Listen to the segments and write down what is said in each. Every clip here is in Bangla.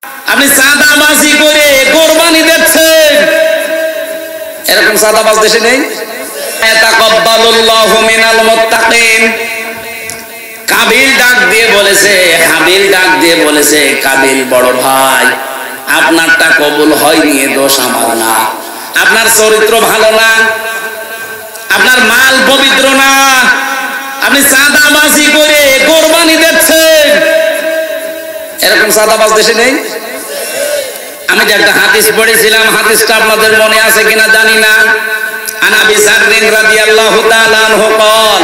আপনি চাঁদাবাজি করে কোরবানি দিচ্ছেন, এরকম চাঁদাবাজ দেশে নেই। তাকাব্বালুল্লাহু মিনাল মুত্তাকিন। কাবিল ডাক দিয়ে বলেছে, হাবিল ডাক দিয়ে বলেছে, কাবিল বড় ভাই আপনারটা কবুল হয়নি, দোষ আমার না, আপনার চরিত্র ভালো না, আপনার মাল পবিত্র না, আপনি চাঁদাবাজি করে কোরবানি দিচ্ছেন। এরকম চাঁদাবাজ দেশে নেই। আমি যে একটা হাদিস পড়েছিলাম, হাদিসটা আপনাদের মনে আছে কিনা জানি না। আন আবি যাররিন রাদিয়াল্লাহু তাআলা আনহু قال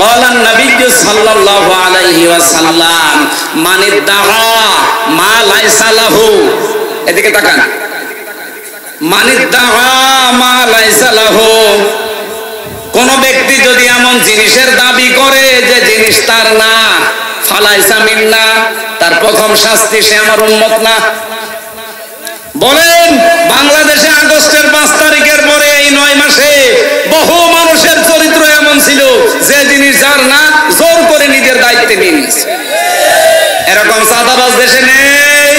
قال النبي صلى الله عليه وسلم من ادعى ما ليس له, এদিকে তাকান, من ادعى ما ليس له, কোন ব্যক্তি যদি এমন জিনিসের দাবি করে যে জিনিস তার না, ফালাইসা মিন্না, তার প্রথম শাস্তি সে আমার উম্মত না। বলেন, বাংলাদেশে আগস্টের 5 তারিখের পরে এই 9 মাসে বহু মানুষের চরিত্র এমন ছিল যে জিনিস যার না জোর করে নিজের দায়িত্বে নিয়ে নিয়েছে। এরকম চাঁদাবাজ দেশে নেই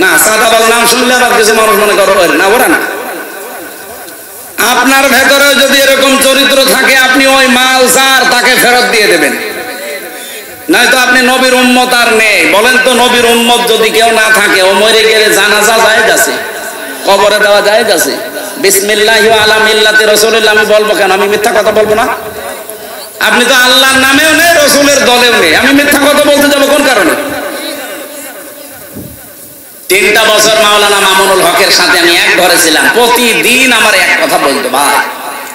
না। চাঁদাবাজ নাম শুনলে আবার কিছু মানুষ মনে করো না, ওরা না। আপনার ভেতরে যদি এরকম চরিত্র থাকে, আপনি ওই মাল যার তাকে ফেরত দিয়ে দেবেন, নয়তো আপনি নবীর উম্মত আর নেই। বলেন তো, নবীর উম্মত যদি কেউ না থাকে, ও মরে গেলে জানাজা জায়েজ আছে, কবরে দেওয়া জায়েজ আছে। বিসমিল্লাহি ওয়া আলা মিল্লাতি রাসূলিল্লাহ আমি বলবো কেন? আমি মিথ্যা কথা বলবো না? আপনি তো আল্লাহর নামেও নেই, রাসূলের দলেও নেই, আমি মিথ্যা কথা বলতে যাব কোন কারণে? 3টা বছর মাওলানা মামুনুল হকের সাথে আমি এক ঘরে ছিলাম। প্রতিদিন আমার এক কথা বলতো, ভাই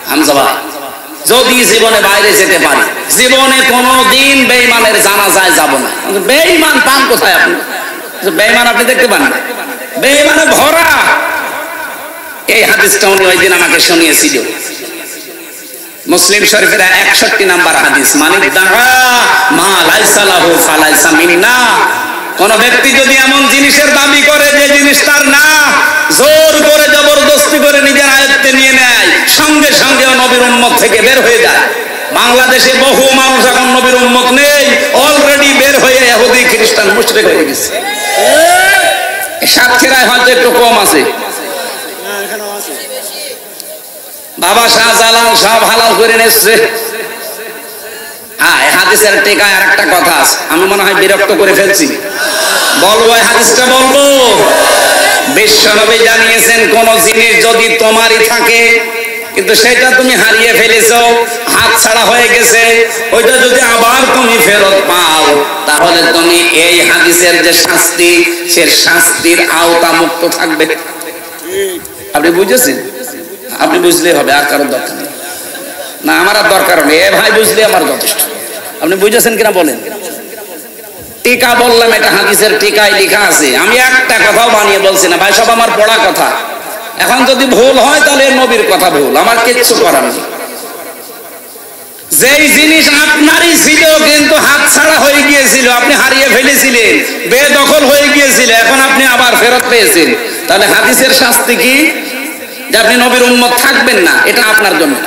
হামজা ভাই, যদি জীবনে বাইরে যেতে পারি, জীবনে কোনোদিন বেঈমানের জানাজায় যাব না। বেঈমান পান কোথায় আপনি? বেঈমান আপনি দেখতে পান না, বেঈমানে ভরা। এই হাদিসটা উনি ওই দিন আমাকে শুনিয়েছিল, মুসলিম শরীফের 61 নাম্বার হাদিস, মানিক দাগা মা লাইসা লাহু ফালাইসা মিন্না। কোন ব্যক্তি যদি এমন জিনিসের দাবি করে যে জিনিস তার না, জোর করে জবরদস্তি করে নিজের আয়ত্তে নিয়ে নেয়, সঙ্গে সঙ্গে নবীর উম্মত থেকে বের হয়ে যায়। বাংলাদেশে বহু মানুষ এখন নবীর উম্মত নেই, অলরেডি বের হয়ে ইহুদি খ্রিস্টান মুশরিক হয়ে গেছে। সাতক্ষীরায় হয়তো একটু কম আছে, বাবা শাহজালাল সব হালাল করে নিচ্ছে। হ্যাঁ, হাদিসের টেকায় আর একটা কথা আছে, আমি মনে হয় বিরক্ত করে ফেলছি, বলবো এই হাদিসটা বলবো। বিশ্বনবী জানিয়েছেন, কোন জিনিস যদি তোমারই থাকে কিন্তু সেটা তুমি হারিয়ে ফেলেছো, হাত ছাড়া হয়ে গেছে, ওইটা যদি আবার তুমি ফেরত পাও, তাহলে তুমি এই হাদিসের যে শাস্তি, সে শাস্তির আওতা মুক্ত থাকবে। আপনি বুঝেছেন? আপনি বুঝলেই হবে, আর কারোর দরকার নেই। না, আমার আর দরকার নেই, এ ভাই বুঝলে আমার যথেষ্ট। আপনি বুঝেছেন কিনা বলেন? টিকা বললাম, এটা হাদিসের টিকায় লেখা আছে, আমি একটা কথাও বানিয়ে বলছি না ভাই, সব আমার পড়া কথা। এখন যদি ভুল হয় তাহলে নবীর কথা ভুল, আমার কিচ্ছু করার নেই। যেই জিনিস আপনারই ছিল কিন্তু হাত ছাড়া হয়ে গিয়েছিল, আপনি হারিয়ে ফেলেছিলেন, বেদখল হয়ে গিয়েছিল, এখন আপনি আবার ফেরত পেয়েছেন, তাহলে হাদিসের শাস্তি কি? যে আপনি নবীর উম্মত থাকবেন না, এটা আপনার জন্য।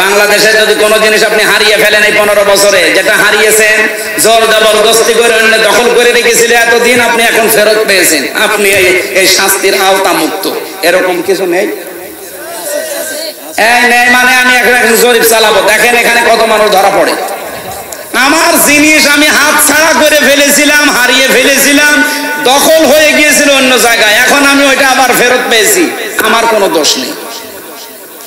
বাংলাদেশে যদি কোনো জিনিস আপনি হারিয়ে ফেলেন এই 15 বছরে, যেটা হারিয়েছেন জোর জবরদস্তি করে অন্য দখল করে রেখেছিল এতদিন, আপনি এখন ফেরত পেয়েছেন, আপনি এই শাস্তির আওতা মুক্ত। এরকম কিছু নেই। এই নেই মানে আমি এখন জরিপ চালাবো, দেখেন এখানে কত মানুষ ধরা পড়ে। আমার জিনিস আমি হাত ছাড়া করে ফেলেছিলাম, হারিয়ে ফেলেছিলাম, দখল হয়ে গিয়েছিল অন্য জায়গায়, এখন আমি ওইটা আবার ফেরত পেয়েছি, আমার কোনো দোষ নেই,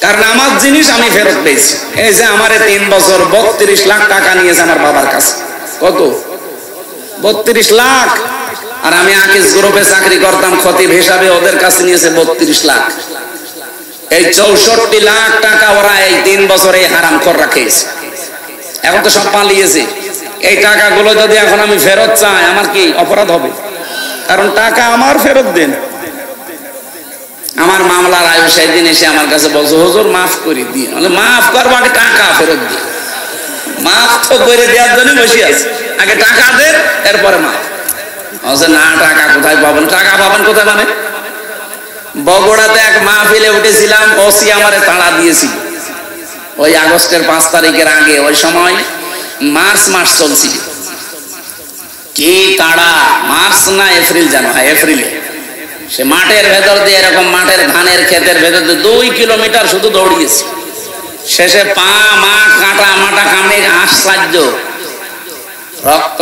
কারণ আমার জিনিস আমি ফেরত পেয়েছি। এই যে আমার 3 বছর 32 লাখ টাকা নিয়েছে আমার বাবার কাছে। কত? 32 লাখ। আর আমি আকিস গ্রুপে চাকরি করতাম খতিব হিসাবে, ওদের কাছে নিয়েছে 32 লাখ। এই 64 লাখ টাকা ওরা এই 3 বছরে হারামখোর রাখেছে। এখন তো সব পালিয়েছে। এই টাকাগুলো যদি এখন আমি ফেরত চাই, আমার কি অপরাধ হবে? কারণ টাকা আমার, ফেরত দেন। আমার মামলার আয়ু সেদিন এসে আমার কাছে বলছে, হুজুর মাফ করে দিয়ে। মাফ করবো, আগে টাকা ফেরত দিয়ে। মাফ তো করে দেওয়ার জন্য বসে আছে, আগে টাকা দেন এরপরে মাফ। না, টাকা কোথায় পাবেন? টাকা পাবেন কোথায় মানে? বগুড়াতে এক মাহফিলে উঠেছিলাম, ওসি আমারে তাড়া দিয়েছিল ওই আগস্টের 5 তারিখের আগে। ওই সময় মার্চ মাস চলছিল, কি তাড়া, মার্চ না এপ্রিল যেন, হ্যাঁ এপ্রিলে, সে মাঠের ভেতর দিয়ে এরকম মাঠের ধানের ক্ষেতের ভেতর দিয়ে 2 কিলোমিটার শুধু দৌড়িয়েছে। শেষে পা মা কাটা মাটা কামড়ে আশ্চর্য, রক্ত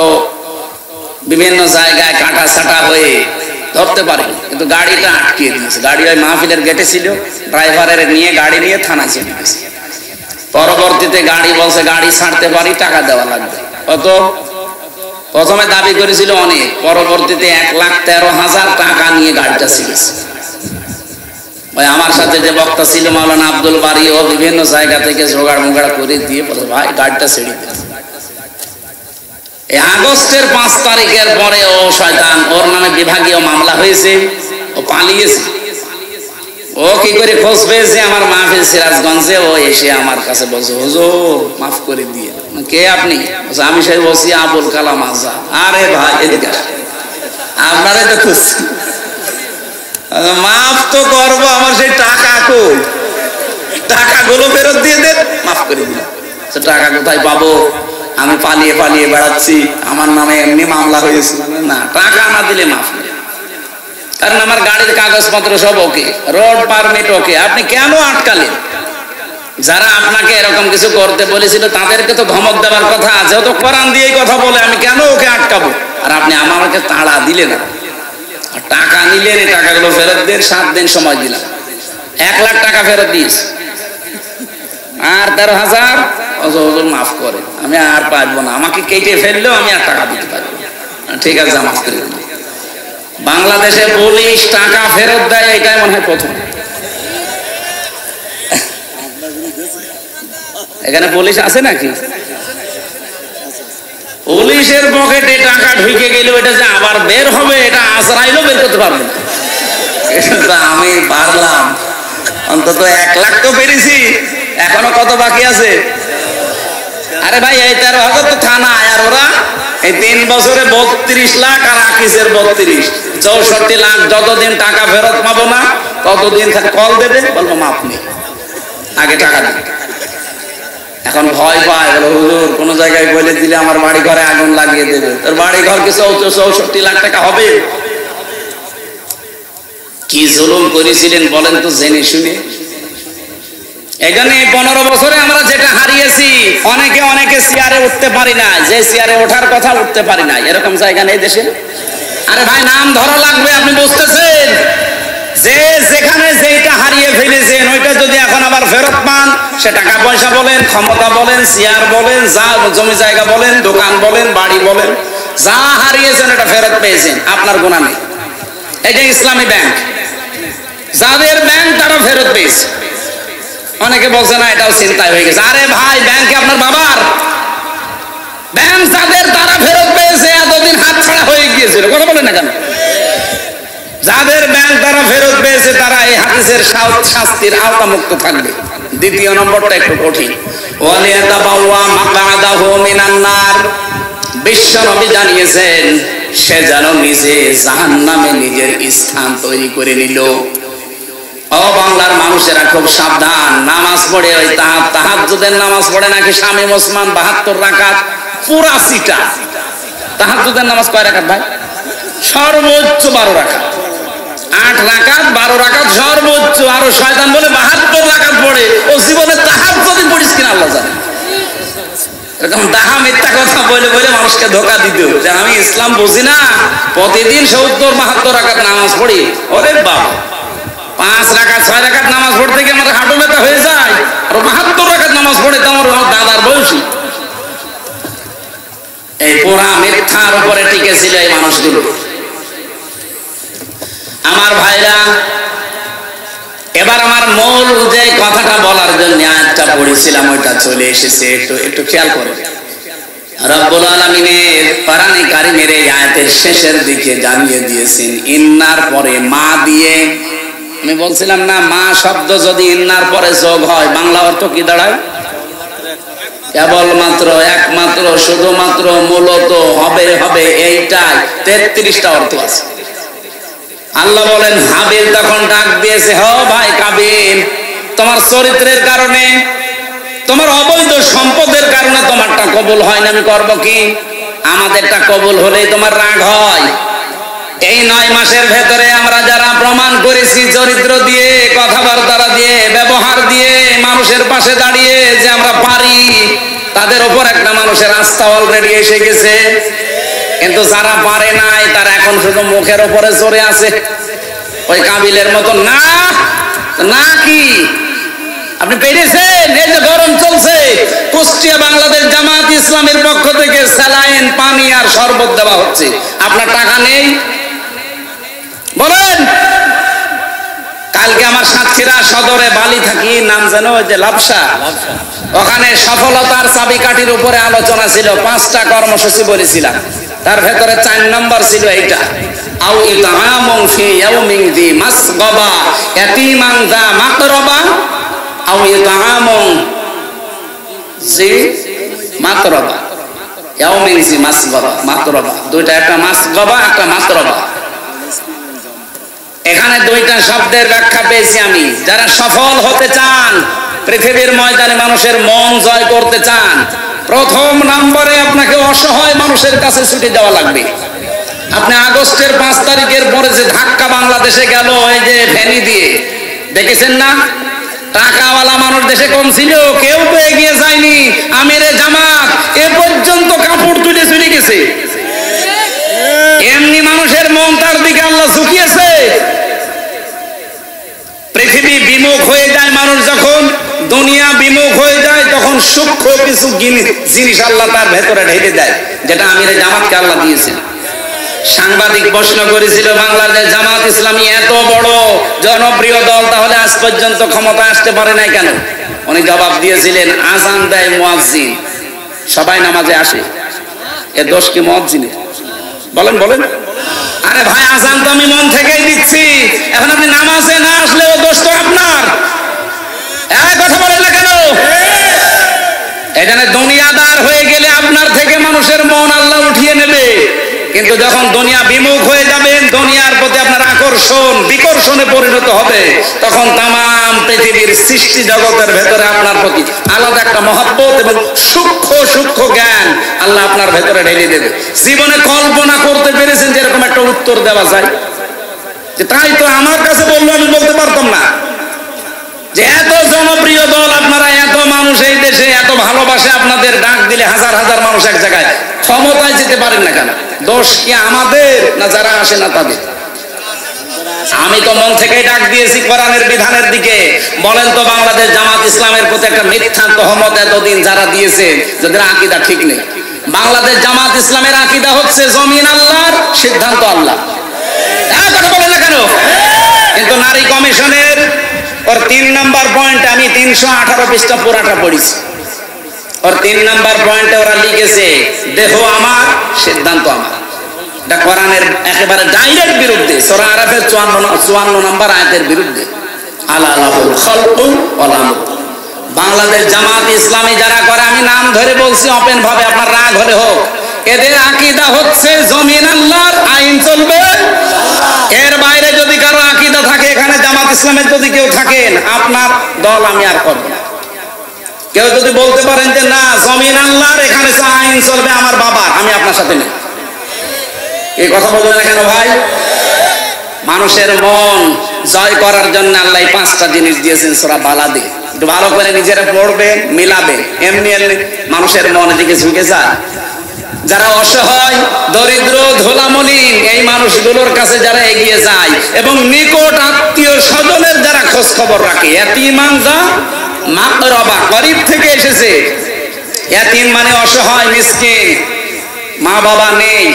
বিভিন্ন জায়গায় কাটা ছাটা হয়ে ধরতে পারে, কিন্তু গাড়িটা আটকিয়ে দিয়েছে। গাড়ি ওই মাহফিলের গেটে ছিল, ড্রাইভারের নিয়ে গাড়ি নিয়ে থানায় চলে গেছে। পরবর্তীতে গাড়ি বলছে গাড়ি ছাড়তে পারি, টাকা দেওয়া লাগবে। কত? প্রথমে দাবি করেছিল অনেক, পরবর্তীতে 1,13,000 টাকা নিয়ে গাড়িটা ছিঁড়েছে। ভাই আমার সাথে যে বক্তা ছিল মাওলানা আব্দুল বারী, ও বিভিন্ন জায়গা থেকে জোগাড় মোগাড় করে দিয়ে বলে ভাই গাড়িটা ছেড়ে দিন। এই আগস্টের 5 তারিখের পরে ও শয়তান, ওর নামে বিভাগীয় মামলা হয়েছে, ও পালিয়েছে। ও কি করে খোঁজ পেয়েছে আমার মাহফিল সিরাজগঞ্জে, ও এসে আমার কাছে বলছে হুজুর মাফ করে দিয়ে। কে আপনি? আমি সেই বলছি আবুল কালাম আজাদ। আরে ভাই এদিকে আপনারে তো খুঁজছি, মাফ তো করবো, আমার সেই টাকা কই? টাকাগুলো ফেরত দিয়ে দেন, মাফ করে দিন। টাকা কোথায় পাবো? আমি পালিয়ে পালিয়ে বেড়াচ্ছি, আমার নামে এমনি মামলা হয়েছে। না, টাকা না দিলে মাফ নেই, কারণ আমার গাড়ির কাগজপত্র সব ওকে, রোড পারমিট ওকে। আপনি কেন আটকালেন? যারা আপনাকে এরকম কিছু করতে বলেছিল তাদেরকে তো ধমক দেওয়ার কথা আছে, ও তো কোরআন দিয়েই কথা বলে, আমি কেন ওকে আটকাবো? আর আপনি আমাকে তাড়া দিলেন না, আর টাকা নিলেন, এই টাকাগুলো ফেরত দেন। 7 দিন সময় দিলাম, 1 লাখ টাকা ফেরত দিস, আর 13,000 হুজুর মাফ করে, আমি আর পারবো না, আমাকে কেটে ফেললেও আমি আর টাকা দিতে পারবো না। ঠিক আছে, মাফ করে দিন। বাংলাদেশে পুলিশ টাকা ফেরত দেয়, এটাই মনে হয় প্রথম। এখানে পুলিশ আছে নাকি? পুলিশের পকেটে টাকা ঢুকে গেল, এটা যে আবার বের হবে, এটা আজরাইলও বের করতে পারবে না। আমি পারলাম, অন্তত 1 লাখ তো পেরেছি, এখনো কত বাকি আছে? আরে ভাই এই 13,000 তো থানা, আর ওরা এই 3 বছরে 32 লাখ, আর আকিসের 32, 64 লাখ। যতদিন টাকা ফেরত পাবো না ততদিন কল দেবে, বলবো মাপ নেই, আগে টাকা দিন। এখন ভয় পায়, বলো হুজুর কোন জায়গায় বলে দিলে আমার বাড়ি ঘরে আগুন লাগিয়ে দেবে। তোর বাড়ি ঘর কি 64 লাখ টাকা হবে? কি জুলুম করেছিলেন বলেন তো জেনে শুনে। এখানে 15 বছরে আমরা যেটা হারিয়েছি, অনেকে চেয়ারে উঠতে পারি না, যে চেয়ারে ওঠার কথা উঠতে পারি না, এরকম জায়গা নেই দেশে। আরে ভাই নাম ধরা লাগবে, আপনি বুঝতেছেন? যে যেখানে যেটা হারিয়ে ফেলেছেন, ওইটা যদি এখন আবার ফেরত পান, সে টাকা পয়সা বলেন, ক্ষমতা বলেন, চেয়ার বলেন, যা জমি জায়গা বলেন, দোকান বলেন, বাড়ি বলেন, যা হারিয়েছেন এটা ফেরত পেয়েছেন, আপনার গুনাহ নেই। এই যে ইসলামী ব্যাংক, যাদের ব্যাংক তারা ফেরত পেয়েছে। অনেকে বলছে না এটাও চিন্তায় হয়ে গেছে। আরে ভাই ব্যাংকে আপনার বাবার ব্যাংক, যাদের তারা ফেরত পেয়েছে, এতদিন হাত ছাড়া হয়ে গিয়েছিল। কথা বলেন না কেন? যাদের ব্যাংক তারা ফেরত পেয়েছে, তারা এই হাদিসের শাস্তির আওতামুক্ত থাকবে। দ্বিতীয় নম্বরটা একটু কঠিন। ওয়ালিয়াতাবাওয়া মাকআদাহু মিনান নার, বিশ্বনবী জানিয়েছেন সে যেন নিজে জাহান্নামে নিজের স্থান তৈরি করে নিল। ও বাংলার মানুষেরা খুব সাবধান, নামাজ পড়ে ওই তাহাজ্জুদের নামাজ পড়ে নাকি শামীম ওসমান 72 রাকাত, পুরা সিটা। তাহাজ্জুদের নামাজ কয় রাকাত ভাই? সর্বোচ্চ 12 রাকাত। 8 রাকাত 12 রাকাত সর্বোচ্চ। আরো শয়তান বলে 72 রাকাত পড়ে, ও জীবনে তাহাজ্জুদই পড়িস কিনা আল্লাহ জানে। এরকম দাহা মিথ্যা কথা বলে বলে মানুষকে ধোকা দিত যে আমি ইসলাম বুঝি না, প্রতিদিন 70-72 রাকাত নামাজ পড়ি। ওরে বাবা, 5 রাকাত 6 রাকাত নামাজ পড়তে গিয়ে আমার হাঁটু ব্যথা হয়ে যায়, আর 72 রাকাত নামাজ পড়ে তো আমার দাদার বয়সী। এই পুরা মিথ্যার উপরে টিকে ছিল এই মানুষগুলো। আমার ভাইরা, এবার আমার মূল যে কথাটা বলার জন্য আয়াতটা পড়েছিলাম ওইটা চলে এসেছে, একটু খেয়াল করুন। রব্বুল আলামিনের কোরআনে কারীমের এই আয়াতের শেষের দিকে জানিয়ে দিয়েছেন ইন্নার পরে মা দিয়ে। আমি বলছিলাম না, মা শব্দ যদি ইন্নার পরে যোগ হয় বাংলা অর্থ কি দাঁড়ায়? কেবলমাত্র, একমাত্র, শুধুমাত্র, মূলত, হবে, এইটাই 33টা অর্থ আছে। আল্লাহ বলেন হাবিল তখন ডাক দিয়েছে, হ ভাই কাবিল, তোমার চরিত্রের কারণে, তোমার অবৈধ সম্পদের কারণে তোমারটা কবুল হয় না, আমি করব কি? আমাদেরটা কবুল হলেই তোমার রাগ হয়। এই 9 মাসের ভেতরে আমরা যারা প্রমাণ করেছি চরিত্র দিয়ে, কথাবার্তা দিয়ে, ব্যবহার দিয়ে, মানুষের পাশে দাঁড়িয়ে যে আমরা পারি, তাদের উপর একটা মানুষের আস্থা অলরেডি এসে গেছে। কিন্তু যারা পারে নাই তারা এখন শুধু মুখের উপরে চড়ে আছে, ওই কাবিলের মতো। না না, কি আপনি পেরেছেন? এই যে গরম চলছে, কুষ্টিয়া বাংলাদেশ জামাত ইসলামের পক্ষ থেকে স্যালাইন, পানি আর শরবত দেওয়া হচ্ছে। আপনার টাকা নেই? বলেন। কালকে আমার সাতক্ষীরা সদরে বালি থাকি, নাম জানো, ওই যে লাভসা, ওখানে সফলতার চাবিকাঠির উপরে আলোচনা ছিল। 5টা কর্মসূচি বলেছিলাম, তার ভেতরে 4 নম্বর ছিল এইটা, আও ইতআমুন ফি ইয়াউমিন যি মাসগাবা ইয়াতীমান যা মাকরাবা আও ইতআমুন জি মাতরাবা, ইয়াউমিন জি মাসগাবা, মাতরাবা, দুইটা, একটা মাসগাবা একটা মাতরাবা। এখানে 2টা শব্দের ব্যাখ্যা পেয়েছি আমি। যারা সফল হতে চান, পৃথিবীর ময়দানে মানুষের মন জয় করতে চান, প্রথম নম্বরে আপনাকে অসহায় মানুষের কাছে ছুটে যাওয়া লাগবে। আপনি আগস্টের 5 তারিখের পরে যে ধাক্কা বাংলাদেশে গেল, এই যে ফেনী দিয়ে, দেখেছেন না? টাকাওয়ালা মানুষ দেশে কম ছিল, কেউ তো এগিয়ে যায়নি। আমিরে জামাত এ পর্যন্ত কাপড় তুলে চলে গেছে। এমনি মানুষের মন তার দিকে আল্লাহ ঝুঁকিয়েছে। পৃথিবী বিমুখ হয়ে যায় মানুষ, যখন দুনিয়া বিমুখ হয়ে যায়, তখন সূক্ষ্ম কিছু জিনিস আল্লাহ তার ভেতরে ঢেলে দেয়, যেটা আমিরে জামাতকে আল্লাহ দিয়েছেন। সাংবাদিক প্রশ্ন করেছিল, বাংলাদেশ জামাত ইসলামী এত বড় জনপ্রিয় দল, তাহলে আজ পর্যন্ত ক্ষমতা আসতে পারে নাই কেন? উনি জবাব দিয়েছিলেন, আজান দেয় মুয়াজ্জিন, সবাই নামাজে আসে, এর দোষ কি মুয়াজ্জিনের? বলেন বলেন। আরে ভাই, আজান তো আমি মন থেকেই দিচ্ছি, এখন আপনি নামাজে না আসলেও দোষ তো আপনার। কথা বলেন না কেন? এখানে দুনিয়াদার হয়ে গেলে আপনার থেকে মানুষের মন আল্লাহ উঠিয়ে নেবে, কিন্তু যখন দুনিয়া বিমুখ হয়ে যাবেন, দুনিয়ার প্রতি আপনার আকর্ষণ বিকর্ষণে পরিণত হবে, তখন তামাম পৃথিবীর সৃষ্টি জগতের ভেতরে আপনার প্রতি আলাদা একটা মহব্বত এবং সূক্ষ্ম সূক্ষ্ম জ্ঞান আল্লাহ আপনার ভেতরে ঢেলে দেবে। জীবনে কল্পনা করতে পেরেছেন যে এরকম একটা উত্তর দেওয়া যায়? যে তাই তো আমার কাছে বললো, আমি বলতে পারতাম না যে এত জনপ্রিয় দল আপনারা, এত মানুষ এই দেশে এত ভালোবাসে আপনাদের, ডাক দিলে হাজার হাজার মানুষ এক জায়গায়, ক্ষমতায় যেতে পারেন না কেন? দোষ কি আমাদের না যারা আসে না তাদের? আমি তো মন থেকেই ডাক দিয়েছি কোরআনের বিধানের দিকে। বলেন তো, বাংলাদেশ জামাত ইসলামের প্রতি একটা মিথ্যা তহমত এতদিন যারা দিয়েছে, যাদের আকীদা ঠিক নেই। বাংলাদেশ জামাত ইসলামের আকীদা হচ্ছে জমিন আল্লাহর, সিদ্ধান্ত আল্লাহ। কথা বলেন না কেন? কিন্তু নারী কমিশনের ওর 3 নম্বর পয়েন্ট, আমি 318 পৃষ্ঠা পুরাটা পড়েছি, ওর 3 নম্বর পয়েন্টে ওরা লিখেছে, দেহ আমার, সিদ্ধান্ত আমার। এটা কোরআনের একেবারে ডাইরেক্ট বিরুদ্ধে, সূরা আরাফের 54 নম্বর আয়াতের বিরুদ্ধে। আলা লাহুল খালকু ওয়াল আমর। বাংলাদেশ জামাত ইসলামী যারা করে, আমি নাম ধরে বলছি ওপেন ভাবে, আপনার রাগ হলে হোক, এদের আকীদা হচ্ছে জমিন আল্লাহর, আইন চলবে। এর বাইরে যদি কারো আকীদা থাকে, এখানে জামাত ইসলামের যদি কেউ থাকেন, আপনার দল আমি আর করব না। কেউ যদি বলতে পারেন যে না জমিন আল্লাহর, এখানে আইন চলবে আমার বাবার, আমি আপনার সাথে নেই। এই কথা বলবেন না কেন ভাই? মানুষের মন জয় করার জন্য আল্লাহ 5টা জিনিস দিয়েছেন সূরা বালাদে। একটু ভালো করে নিজেরা পড়বেন, মিলাবে। এমনি মানুষের মন দিকে ঝুঁকে যায়। যারা অসহায়, দরিদ্র, ধোলামলিন, এই মানুষগুলোর কাছে যারা এগিয়ে যায় এবং নিকট আত্মীয় স্বজনের যারা খোঁজ খবর রাখে, ইয়াতীমান যা মাকরাবা, গরীব থেকে এসেছে। ইয়াতীম মানে অসহায়, মিসকিন, মা বাবা নেই,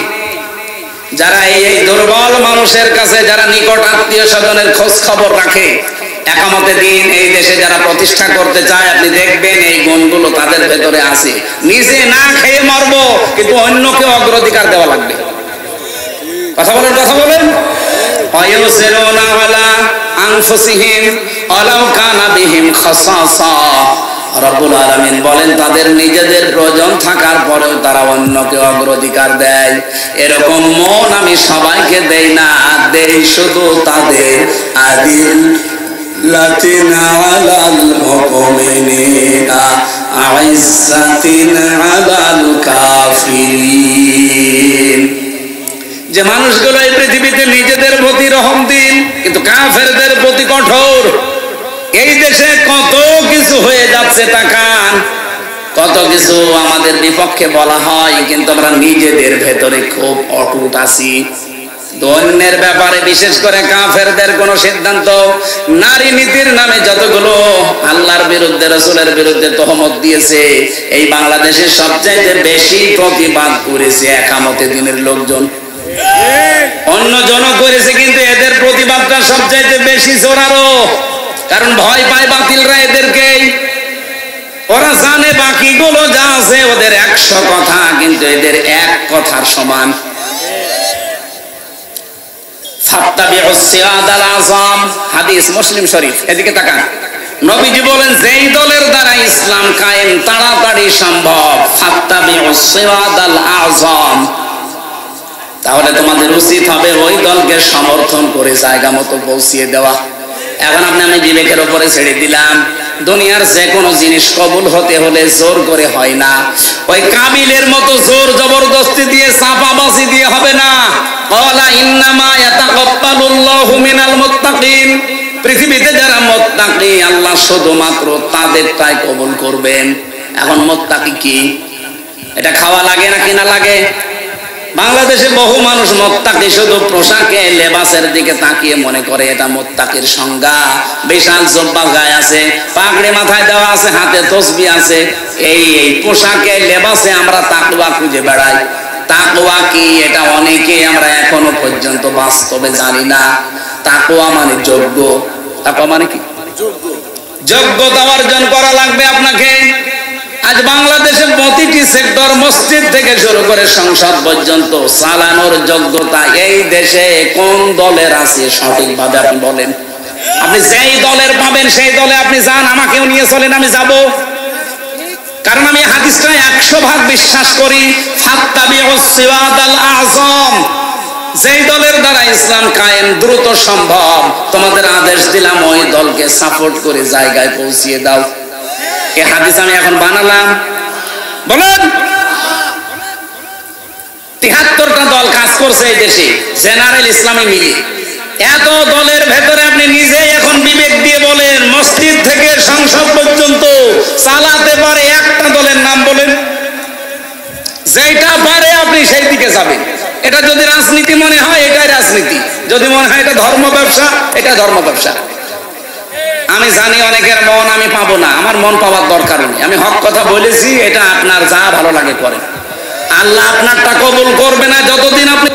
যারা এই দুর্বল মানুষের কাছে যারা নিকট আত্মীয় স্বজনের খোঁজ খবর রাখে, একামতে দিন এই দেশে যারা প্রতিষ্ঠা করতে চায়, আপনি দেখবেন এই গুণগুলো তাদের ভেতরে আছে। নিজে না খেয়ে মরবো, কিন্তু অন্যকে অগ্রাধিকার দেওয়া লাগবে। কথা বলেন, কথা বলেন। ওয়ায়ুসিরুনা আলা আনফুসিহিম ওয়ালাউ কানা বিহিম খাসাসা। রব্বুল আলামিন বলেন, তাদের নিজেদের প্রয়োজন থাকার পরেও তারা অন্যকে অগ্রাধিকার দেয়। এরকম মন আমি সবাইকে দেই না, দেই শুধু তাদের আদিল লাতিনা আলাল মুমিনিনা আইজ্জাতিন আলাল কাফিরিন। যে মানুষগুলো এই পৃথিবীতে নিজেদের প্রতি রহমদিল কিন্তু কাফেরদের প্রতি কঠোর। এই দেশে কত কিছু হয়ে যাচ্ছে, তাকান কত কিছু আমাদের বিপক্ষে বলা হয়, কিন্তু আমরা নিজেদের ভেতরে খুব অটুট আছি। অন্যের ব্যাপারে বিশেষ করে কাফেরদের কোন সিদ্ধান্ত, নারী নীতির নামে যতগুলো আল্লাহর বিরুদ্ধে রাসূলের বিরুদ্ধে তহমত দিয়েছে, এই বাংলাদেশের সবচাইতে বেশি প্রতিবাদ করেছে একামতে দিনের লোকজন। অন্য জন করেছে, কিন্তু এদের প্রতিবাদটা সবচাইতে বেশি জোরালো, কারণ ভয় পায় বাতিলরা এদেরকে। ওরা জানে বাকিগুলো যা আছে ওদের 100 কথা, কিন্তু এদের এক কথার সমান। হাদিস মুসলিম শরীফ, এদিকে তাকান। নবীজি বলেন, যেই দলের দ্বারা ইসলাম কায়েম তাড়াতাড়ি সম্ভব, ফাত্তাবিউস সিরাতাল আযম, তাহলে তোমাদের উচিত হবে ওই দলকে সমর্থন করে জায়গা মতো পৌঁছিয়ে দেওয়া। এখন আমি বিবেকের উপরে ছেড়ে দিলাম। দুনিয়ার যে কোনো জিনিস কবুল হতে হলে জোর করে হয় না। ওই কাবিলের মতো জোর জবরদস্তি দিয়ে চাপাবাজি দিয়ে হবে না। ক্বালা ইন্নামা ইয়াতাকাব্বালুল্লাহু মিনাল মুত্তাকিন, পৃথিবীতে যারা মুত্তাকি আল্লাহ শুধুমাত্র তাদেরটাই কবুল করবেন। এখন মুত্তাকি কি, এটা খাওয়া লাগে না কিনা লাগে? বাংলাদেশে বহু মানুষ মুত্তাকি শুধু পোশাকে লেবাসের দিকে তাকিয়ে মনে করে এটা মুত্তাকির সংজ্ঞা। বিশাল জুব্বা গায়ে আছে, পাগড়ি মাথায় দেওয়া আছে, হাতে তসবিহ আছে, এই পোশাকে লেবাসে আমরা তাকওয়া খুঁজে বেড়াই। তাকওয়া কি, এটা অনেকে আমরা এখনো পর্যন্ত বাস্তবে জানি না। তাকওয়া মানে যোগ্য। তাকওয়া মানে কি? যোগ্যতা অর্জন করা লাগবে আপনাকে। আজ বাংলাদেশে প্রতিটি সেক্টর, মসজিদ থেকে শুরু করে সংসদ পর্যন্ত চালানোর যোগ্যতা এই দেশে কোন দলের আছে সঠিকভাবে আপনি বলেন? আপনি যেই দলের পাবেন সেই দলে আপনি যান, আমাকেও নিয়ে চলেন, আমি যাব। কারণ আমি হাদিসটা 100% বিশ্বাস করি। ফাত্তাবিউস সিরাতাল আযম, যেই দলের দ্বারা ইসলাম কায়েম দ্রুত সম্ভব, তোমাদের আদেশ দিলাম ওই দলকে সাপোর্ট করে জায়গায় পৌঁছিয়ে দাও। এই হাদিস আমি এখন বানালাম, বলেন। 73টা দল কাজ করছে এই দেশে, জেনারেল ইসলামী মিলে। এত দলের ভেতরে আপনি নিজেই এখন বিবেক দিয়ে বলেন, মসজিদ থেকে সংসদ পর্যন্ত চালাতে পারে একটা দলের নাম বলেন। যেটা পারে আপনি সেই দিকে যাবেন। এটা যদি রাজনীতি মনে হয় এটাই রাজনীতি, যদি মনে হয় এটা ধর্ম ব্যবসা, এটা ধর্ম ব্যবসা। আমি জানি অনেকের মন আমি পাবো না, আমার মন পাওয়ার দরকার নেই। আমি হক কথা বলেছি, এটা আপনার যা ভালো লাগে করেন। আল্লাহ আপনারটা কবুল করবে না যতদিন আপনি